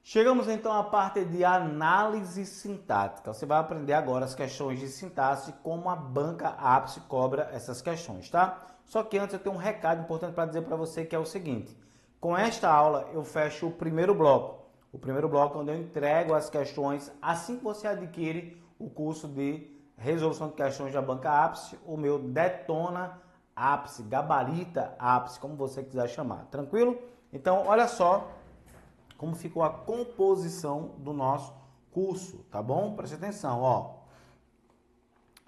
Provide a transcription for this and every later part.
Chegamos então à parte de análise sintática. Você vai aprender agora as questões de sintaxe, como a banca Ápice cobra essas questões, tá? Só que antes eu tenho um recado importante para dizer para você, que é o seguinte. Com esta aula eu fecho o primeiro bloco. O primeiro bloco onde eu entrego as questões assim que você adquire o curso de resolução de questões da banca Ápice, o meu Detona Ápice, Gabarita Ápice, como você quiser chamar. Tranquilo? Então, olha só como ficou a composição do nosso curso, tá bom? Preste atenção, ó.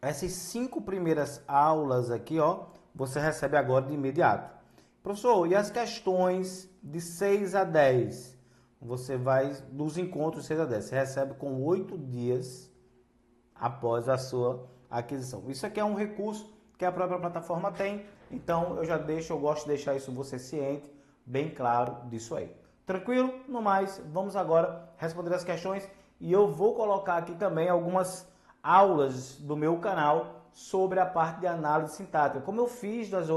Essas 5 primeiras aulas aqui, ó, você recebe agora de imediato. Professor, e as questões de 6 a 10? Você vai, dos encontros de 6 a 10, você recebe com 8 dias após a sua aquisição. Isso aqui é um recurso que a própria plataforma tem, então eu gosto de deixar isso você ciente, bem claro disso aí. Tranquilo? No mais, vamos agora responder as questões e eu vou colocar aqui também algumas aulas do meu canal sobre a parte de análise sintática, como eu fiz nos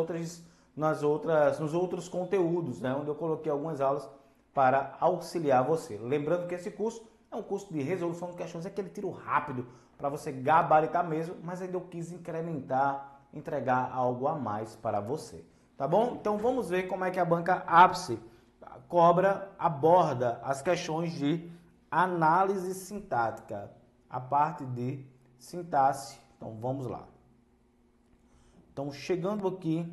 outros conteúdos, né, onde eu coloquei algumas aulas para auxiliar você. Lembrando que esse curso é um curso de resolução de questões, é aquele tiro rápido para você gabaritar mesmo, mas ainda eu quis incrementar, entregar algo a mais para você. Tá bom? Então vamos ver como é que a banca Ápice aborda as questões de análise sintática, a parte de sintaxe. Então vamos lá. Então chegando aqui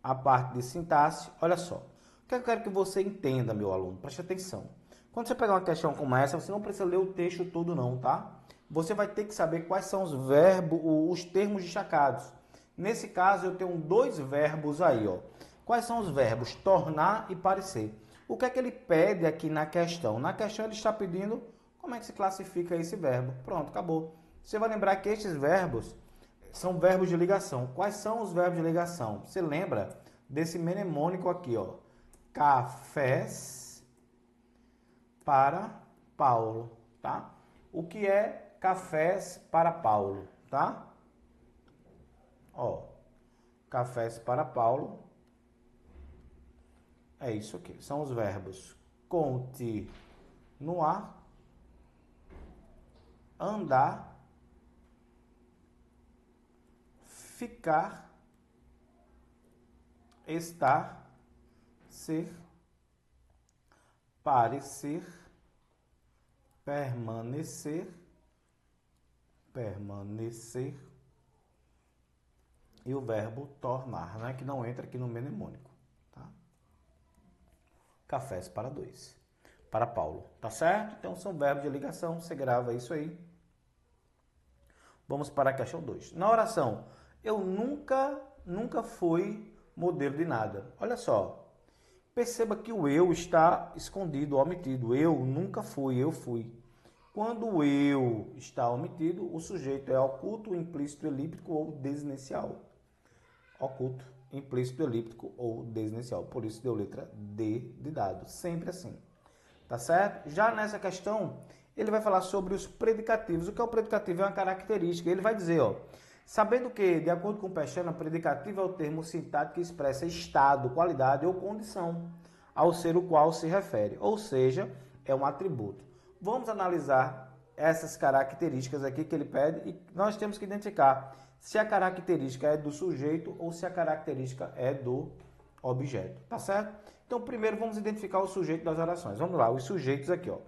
a parte de sintaxe, olha só. O que eu quero que você entenda, meu aluno? Preste atenção. Quando você pegar uma questão como essa, você não precisa ler o texto todo não, tá? Você vai ter que saber quais são os verbos, os termos destacados. Nesse caso, eu tenho 2 verbos aí, ó. Quais são os verbos? Tornar e parecer. O que é que ele pede aqui na questão? Na questão ele está pedindo como é que se classifica esse verbo. Pronto, acabou. Você vai lembrar que estes verbos são verbos de ligação. Quais são os verbos de ligação? Você lembra desse mnemônico aqui, ó. Cafés para Paulo, tá? O que é cafés para Paulo, tá? Ó, cafés para Paulo é isso aqui. São os verbos continuar, andar, ficar, estar, ser, parecer, permanecer, e o verbo tornar, né, que não entra aqui no mnemônico, tá? Cafés para 2, para Paulo, tá certo? Então são verbos de ligação, você grava isso aí. Vamos para a questão 2. Na oração, eu nunca fui modelo de nada. Olha só, perceba que o eu está escondido, omitido. Eu nunca fui, eu fui. Quando o eu está omitido, o sujeito é oculto, implícito, elíptico ou desinicial. Oculto, implícito, elíptico ou desinicial. Por isso deu letra D de dado. Sempre assim. Tá certo? Já nessa questão, ele vai falar sobre os predicativos. O que é o predicativo? É uma característica. Ele vai dizer, ó, sabendo que, de acordo com Pestana, predicativo é o termo sintático que expressa estado, qualidade ou condição ao ser o qual se refere. Ou seja, é um atributo. Vamos analisar essas características aqui que ele pede e nós temos que identificar se a característica é do sujeito ou se a característica é do objeto, tá certo? Então, primeiro vamos identificar o sujeito das orações. Vamos lá, os sujeitos aqui, ó.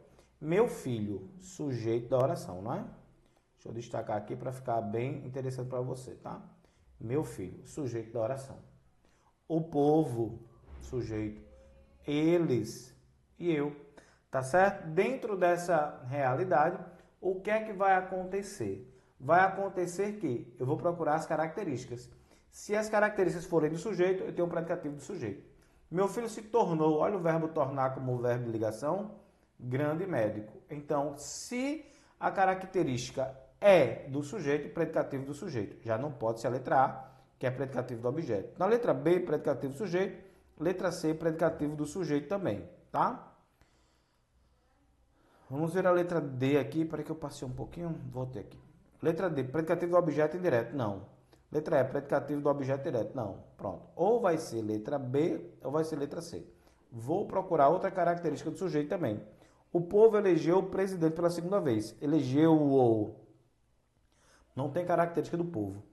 Meu filho, sujeito da oração, não é? Deixa eu destacar aqui para ficar bem interessante para você, tá? Meu filho, sujeito da oração. O povo, sujeito. Eles e eu, tá certo? Dentro dessa realidade, o que é que vai acontecer? Vai acontecer que eu vou procurar as características. Se as características forem do sujeito, eu tenho o predicativo do sujeito. Meu filho se tornou, olha o verbo tornar como verbo de ligação, grande médico. Então, se a característica é do sujeito, predicativo do sujeito. Já não pode ser a letra A, que é predicativo do objeto. Na letra B, predicativo do sujeito. Letra C, predicativo do sujeito também, tá? Vamos ver a letra D aqui, para que eu passei um pouquinho, voltei aqui. Letra D, predicativo do objeto indireto, não. Letra E, predicativo do objeto direto, não. Pronto. Ou vai ser letra B, ou vai ser letra C. Vou procurar outra característica do sujeito também. O povo elegeu o presidente pela segunda vez. Elegeu-o. Não tem característica do povo.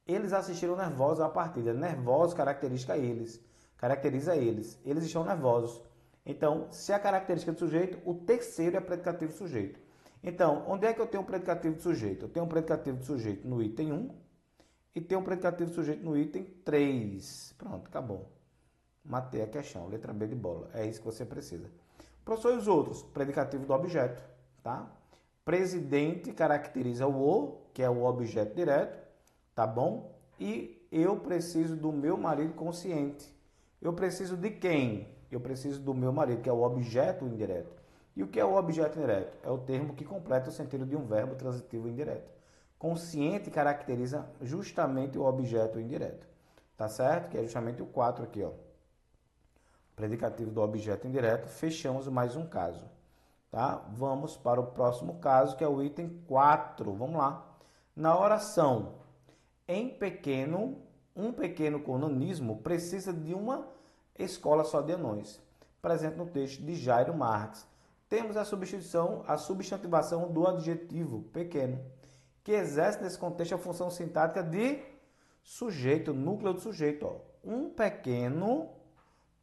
Eles assistiram nervosos à partida. Nervosos caracteriza eles. Caracteriza eles. Eles estão nervosos. Então, se a característica do sujeito, o terceiro é predicativo do sujeito. Então, onde é que eu tenho um predicativo do sujeito? Eu tenho um predicativo do sujeito no item 1 e tenho um predicativo do sujeito no item 3. Pronto, acabou. Matei a questão. Letra B de bola. É isso que você precisa. Professor, e os outros? Predicativo do objeto, tá? Presidente caracteriza o, que é o objeto direto, tá bom? E eu preciso do meu marido consciente. Eu preciso de quem? Eu preciso do meu marido, que é o objeto indireto. E o que é o objeto indireto? É o termo que completa o sentido de um verbo transitivo indireto. Consciente caracteriza justamente o objeto indireto, tá certo? Que é justamente o 4 aqui, ó. Predicativo do objeto indireto. Fechamos mais um caso, tá? Vamos para o próximo caso, que é o item 4. Vamos lá. Na oração, em pequeno, um pequeno conanismo precisa de uma escola só de anões. Presente no texto de Jairo Marques. Temos a substantivação do adjetivo pequeno, que exerce nesse contexto a função sintática de sujeito, núcleo do sujeito. Ó. Um pequeno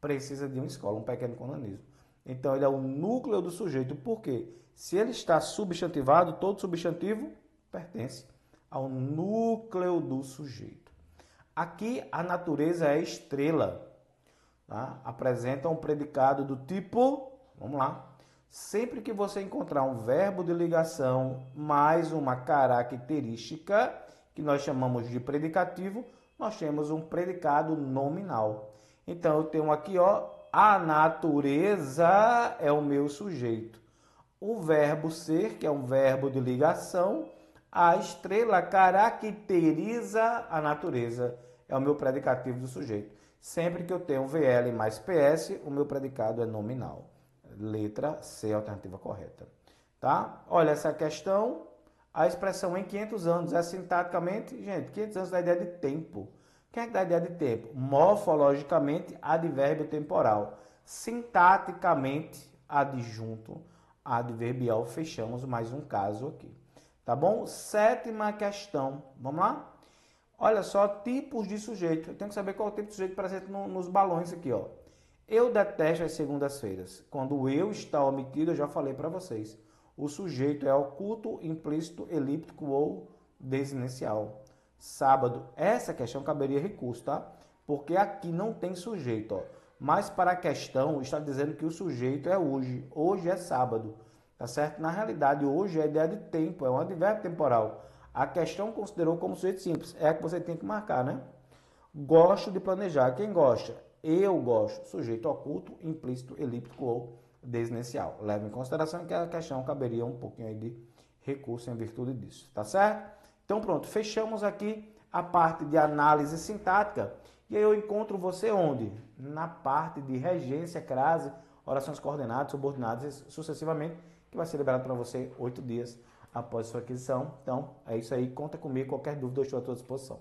precisa de uma escola, um pequeno conanismo. Então, ele é o núcleo do sujeito. Por quê? Se ele está substantivado, todo substantivo pertence ao núcleo do sujeito. Aqui, a natureza é estrela. Tá? Apresenta um predicado do tipo, vamos lá, sempre que você encontrar um verbo de ligação mais uma característica, que nós chamamos de predicativo, nós temos um predicado nominal. Então, eu tenho aqui, ó, a natureza é o meu sujeito. O verbo ser, que é um verbo de ligação, a estrela caracteriza a natureza, é o meu predicativo do sujeito. Sempre que eu tenho VL mais PS, o meu predicado é nominal. Letra C, alternativa correta. Tá? Olha essa questão. A expressão em 500 anos é sintaticamente, gente, 500 anos dá ideia de tempo. Quem é que dá ideia de tempo? Morfologicamente, advérbio temporal. Sintaticamente, adjunto adverbial. Fechamos mais um caso aqui. Tá bom? Sétima questão. Vamos lá? Olha só, tipos de sujeito. Eu tenho que saber qual é o tipo de sujeito presente nos balões aqui, ó. Eu detesto as segundas-feiras. Quando o eu está omitido, eu já falei para vocês. O sujeito é oculto, implícito, elíptico ou desinencial. Sábado, essa questão caberia recurso, tá? Porque aqui não tem sujeito, ó. Mas para a questão está dizendo que o sujeito é hoje. Hoje é sábado, tá certo? Na realidade, hoje é ideia de tempo, é um advérbio temporal. A questão considerou como sujeito simples. É a que você tem que marcar, né? Gosto de planejar. Quem gosta? Eu gosto. Sujeito oculto, implícito, elíptico ou desinencial. Leve em consideração que a questão caberia um pouquinho aí de recurso em virtude disso. Tá certo? Então pronto, fechamos aqui a parte de análise sintática. E aí eu encontro você onde? Na parte de regência, crase, orações coordenadas, subordinadas, sucessivamente, que vai ser liberado para você 8 dias após sua aquisição. Então, é isso aí. Conta comigo. Qualquer dúvida, eu estou à tua disposição.